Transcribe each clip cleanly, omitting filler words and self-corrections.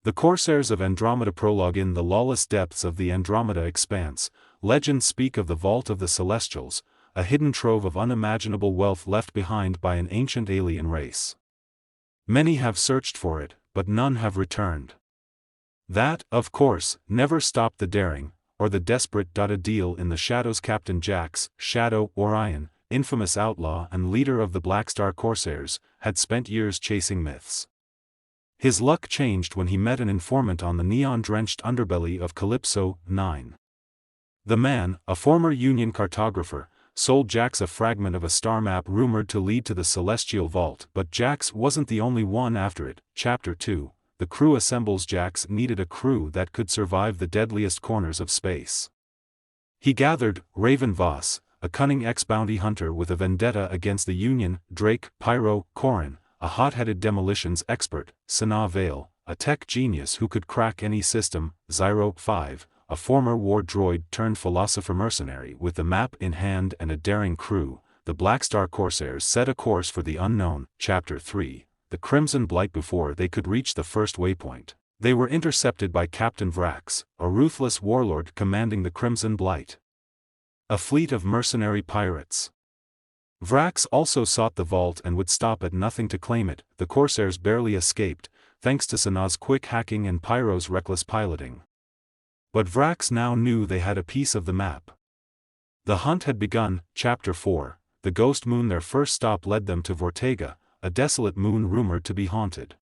The Corsairs of Andromeda prologue. In the lawless depths of the Andromeda expanse, legends speak of the Vault of the Celestials, a hidden trove of unimaginable wealth left behind by an ancient alien race. Many have searched for it, but none have returned. That, of course, never stopped the daring, or the desperate. A deal in the shadows. Captain Jax, Shadow Orion, infamous outlaw and leader of the Blackstar Corsairs, had spent years chasing myths. His luck changed when he met an informant on the neon-drenched underbelly of Calypso 9. The man, a former Union cartographer, sold Jax a fragment of a star map rumored to lead to the Celestial Vault. But Jax wasn't the only one after it. Chapter 2, the crew assembles. Jax needed a crew that could survive the deadliest corners of space. He gathered Raven Voss, a cunning ex-bounty hunter with a vendetta against the Union, Drake, Pyro, Corin, a hot-headed demolitions expert, Sanaa Vale, a tech genius who could crack any system, Zyro 5, a former war droid turned philosopher mercenary with the map in hand, and a daring crew. The Blackstar Corsairs set a course for the unknown. Chapter 3, the Crimson Blight. Before they could reach the first waypoint, they were intercepted by Captain Vrax, a ruthless warlord commanding the Crimson Blight, a fleet of mercenary pirates. Vrax also sought the vault and would stop at nothing to claim it. The Corsairs barely escaped, thanks to Sanaa's quick hacking and Pyro's reckless piloting. But Vrax now knew they had a piece of the map. The hunt had begun. Chapter 4, the Ghost Moon. Their first stop led them to Vortega, a desolate moon rumored to be haunted.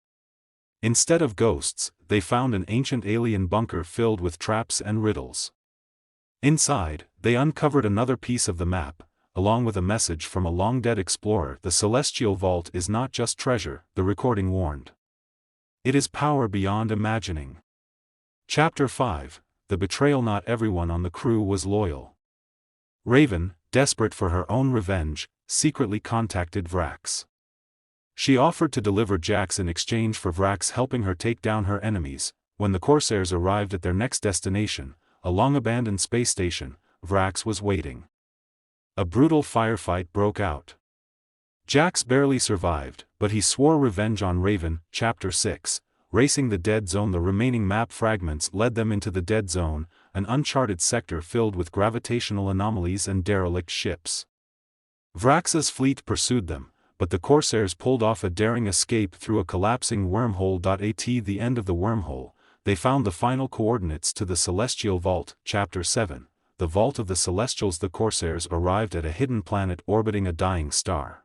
Instead of ghosts, they found an ancient alien bunker filled with traps and riddles. Inside, they uncovered another piece of the map, along with a message from a long-dead explorer. The Celestial Vault is not just treasure, the recording warned. It is power beyond imagining. Chapter 5, the betrayal. Not everyone on the crew was loyal. Raven, desperate for her own revenge, secretly contacted Vrax. She offered to deliver Jax in exchange for Vrax helping her take down her enemies. When the Corsairs arrived at their next destination, a long-abandoned space station, Vrax was waiting. A brutal firefight broke out. Jax barely survived, but he swore revenge on Raven. Chapter 6, racing the Dead Zone. The remaining map fragments led them into the Dead Zone, an uncharted sector filled with gravitational anomalies and derelict ships. Vrax's fleet pursued them, but the Corsairs pulled off a daring escape through a collapsing wormhole. At the end of the wormhole, they found the final coordinates to the Celestial Vault. Chapter 7, the Vault of the Celestials. The Corsairs arrived at a hidden planet orbiting a dying star.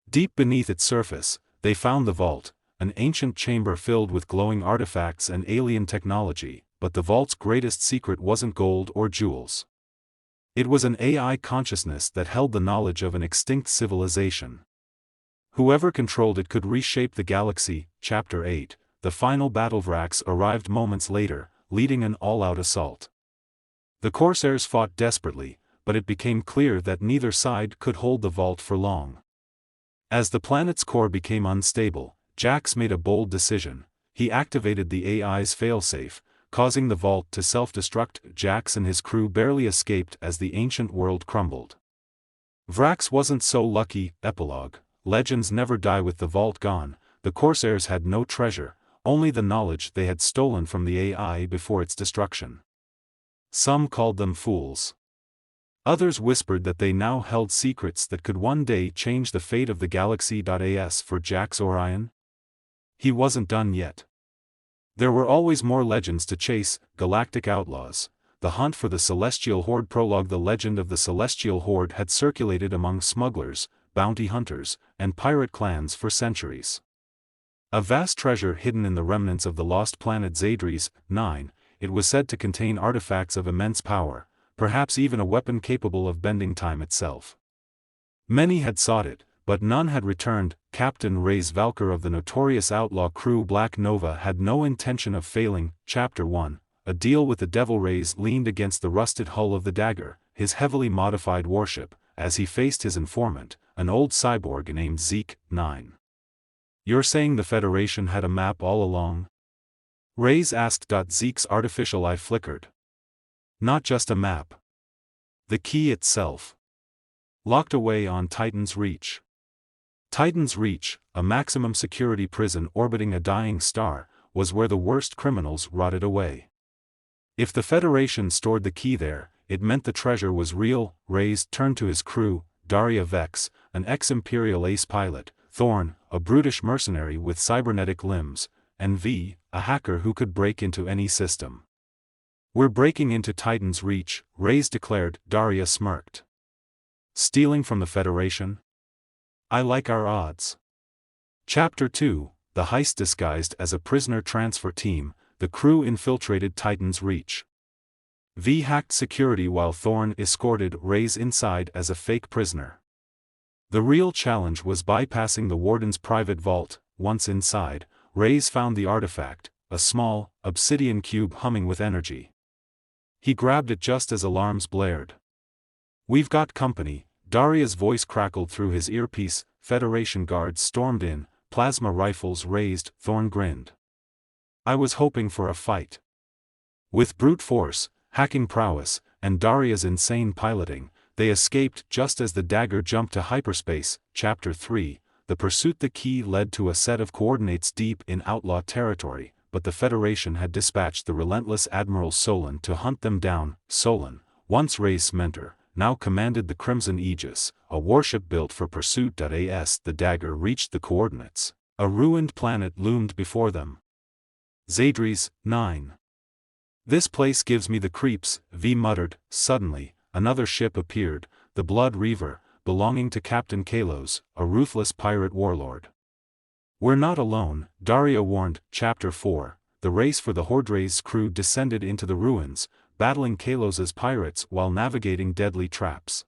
Deep beneath its surface, they found the vault, an ancient chamber filled with glowing artifacts and alien technology. But the vault's greatest secret wasn't gold or jewels. It was an AI consciousness that held the knowledge of an extinct civilization. Whoever controlled it could reshape the galaxy. Chapter 8, the final battle. Vrax arrived moments later, leading an all-out assault. The Corsairs fought desperately, but it became clear that neither side could hold the vault for long. As the planet's core became unstable, Jax made a bold decision. He activated the AI's failsafe, causing the vault to self-destruct. Jax and his crew barely escaped as the ancient world crumbled. Vrax wasn't so lucky. Epilogue, legends never die. With the vault gone, the Corsairs had no treasure, only the knowledge they had stolen from the AI before its destruction. Some called them fools. Others whispered that they now held secrets that could one day change the fate of the galaxy. As for Jax Orion, he wasn't done yet. There were always more legends to chase. Galactic Outlaws, the hunt for the Celestial Horde. Prologue. The legend of the Celestial Horde had circulated among smugglers, bounty hunters, and pirate clans for centuries. A vast treasure hidden in the remnants of the lost planet Zadres 9, it was said to contain artifacts of immense power, perhaps even a weapon capable of bending time itself. Many had sought it, but none had returned. Captain Reyes Valkyr of the notorious outlaw crew Black Nova had no intention of failing. Chapter 1, a deal with the Devil. Reyes leaned against the rusted hull of the Dagger, his heavily modified warship, as he faced his informant, an old cyborg named Zeke 9. "You're saying the Federation had a map all along?" Reyes asked. Zeke's artificial eye flickered. "Not just a map. The key itself. Locked away on Titan's Reach." Titan's Reach, a maximum security prison orbiting a dying star, was where the worst criminals rotted away. If the Federation stored the key there, it meant the treasure was real. Reyes turned to his crew, Daria Vex, an ex-Imperial ace pilot, Thorn, a brutish mercenary with cybernetic limbs, and V, a hacker who could break into any system. "We're breaking into Titan's Reach," Reyes declared. Daria smirked. "Stealing from the Federation? I like our odds." Chapter 2, The Heist. Disguised as a prisoner transfer team, the crew infiltrated Titan's Reach. V hacked security while Thorn escorted Reyes inside as a fake prisoner. The real challenge was bypassing the Warden's private vault. Once inside, Reyes found the artifact, a small, obsidian cube humming with energy. He grabbed it just as alarms blared. "We've got company," Daria's voice crackled through his earpiece. Federation guards stormed in, plasma rifles raised. Thorn grinned. "I was hoping for a fight." With brute force, hacking prowess, and Daria's insane piloting, they escaped just as the dagger jumped to hyperspace. Chapter 3, The Pursuit. The key led to a set of coordinates deep in outlaw territory, but the Federation had dispatched the relentless Admiral Solon to hunt them down. Solon, once Reyes' mentor, now commanded the Crimson Aegis, a warship built for pursuit. As the dagger reached the coordinates, a ruined planet loomed before them. Zadries, 9. "This place gives me the creeps," V muttered. Suddenly, another ship appeared, the Blood Reaver, belonging to Captain Kalos, a ruthless pirate warlord. "We're not alone," Daria warned. Chapter 4, The Race. For the Hordre's crew descended into the ruins, battling Kalos's pirates while navigating deadly traps.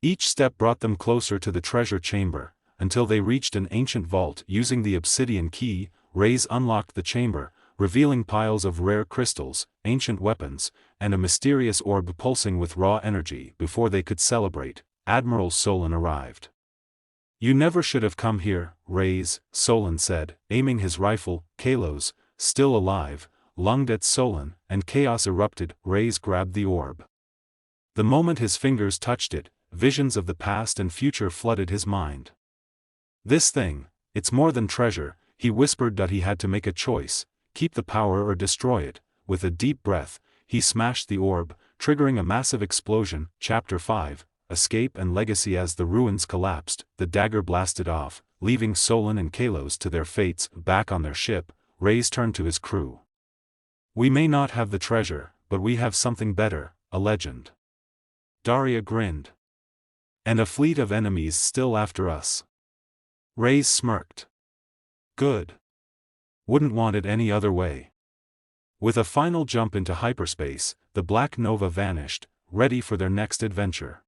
Each step brought them closer to the treasure chamber, until they reached an ancient vault. Using the obsidian key, Reyes unlocked the chamber, revealing piles of rare crystals, ancient weapons, and a mysterious orb pulsing with raw energy. Before they could celebrate, Admiral Solon arrived. "You never should have come here, Reyes," Solon said, aiming his rifle. Kalos, still alive, lunged at Solon, and chaos erupted. Reyes grabbed the orb. The moment his fingers touched it, visions of the past and future flooded his mind. "This thing, it's more than treasure," he whispered. He had to make a choice: keep the power or destroy it. With a deep breath, he smashed the orb, triggering a massive explosion. Chapter 5, Escape and Legacy. As the ruins collapsed, the dagger blasted off, leaving Solon and Kalos to their fates. Back on their ship, Reyes turned to his crew. "We may not have the treasure, but we have something better, a legend." Daria grinned. "And a fleet of enemies still after us." Reyes smirked. "Good. Wouldn't want it any other way." With a final jump into hyperspace, the Black Nova vanished, ready for their next adventure.